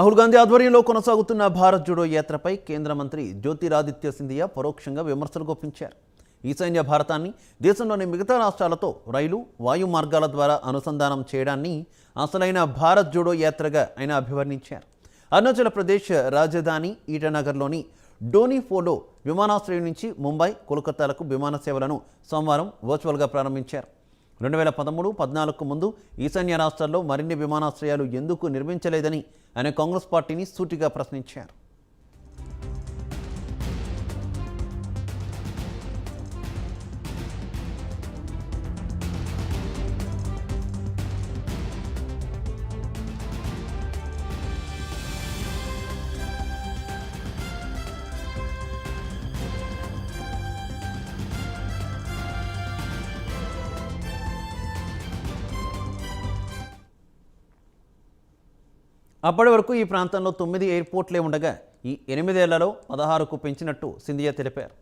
రాహుల్ గాంధీ ఆధ్వర్యంలో కొనసాగుతున్న భారత్ జోడో యాత్రపై కేంద్ర మంత్రి జ్యోతిరాదిత్య సింధియా పరోక్షంగా విమర్శలు గుప్పించారు. ఈశాన్య భారతాన్ని దేశంలోని మిగతా రాష్ట్రాలతో రైలు, వాయు మార్గాల ద్వారా అనుసంధానం చేయడాన్ని అసలైన భారత్ జోడో యాత్రగా ఆయన అభివర్ణించారు. అరుణాచల్ ప్రదేశ్ రాజధాని ఈటానగర్లోని డోనిపోలో విమానాశ్రయం నుంచి ముంబై, కోల్కతాలకు విమాన సేవలను సోమవారం వర్చువల్గా ప్రారంభించారు. 2013-14కు ముందు ఈశాన్య రాష్ట్రాల్లో మరిన్ని విమానాశ్రయాలు ఎందుకు నిర్మించలేదని ఆయన కాంగ్రెస్ పార్టీని సూటిగా ప్రశ్నించారు. అప్పటి వరకు ఈ ప్రాంతంలో 9 ఎయిర్పోర్ట్లే ఉండగా ఈ 8 ఏళ్లలో 16కు పెంచినట్టు సింధియా తెలిపారు.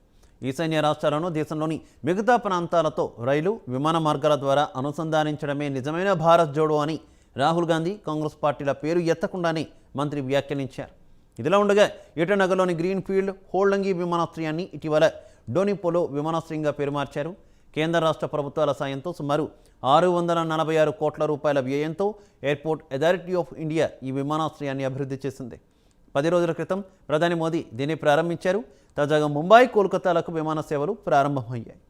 ఈశాన్య రాష్ట్రాలను దేశంలోని మిగతా ప్రాంతాలతో రైలు, విమాన మార్గాల ద్వారా అనుసంధానించడమే నిజమైన భారత్ జోడో అని రాహుల్ గాంధీ, కాంగ్రెస్ పార్టీల పేరు ఎత్తకుండానే మంత్రి వ్యాఖ్యానించారు. ఇదిలా ఉండగా ఈటానగర్లోని గ్రీన్ఫీల్డ్ హోల్డంగి విమానాశ్రయాన్ని ఇటీవల డోనిపోలో విమానాశ్రయంగా పేరు మార్చారు. కేంద్ర రాష్ట్ర ప్రభుత్వాల సాయంతో సుమారు 646 కోట్ల రూపాయల వ్యయంతో ఎయిర్పోర్ట్ అథారిటీ ఆఫ్ ఇండియా ఈ విమానాశ్రయాన్ని అభివృద్ధి చేసింది. 10 రోజుల క్రితం ప్రధాని మోదీ దీన్ని ప్రారంభించారు. తాజాగా ముంబై, కోల్కతాలకు విమాన సేవలు ప్రారంభమయ్యాయి.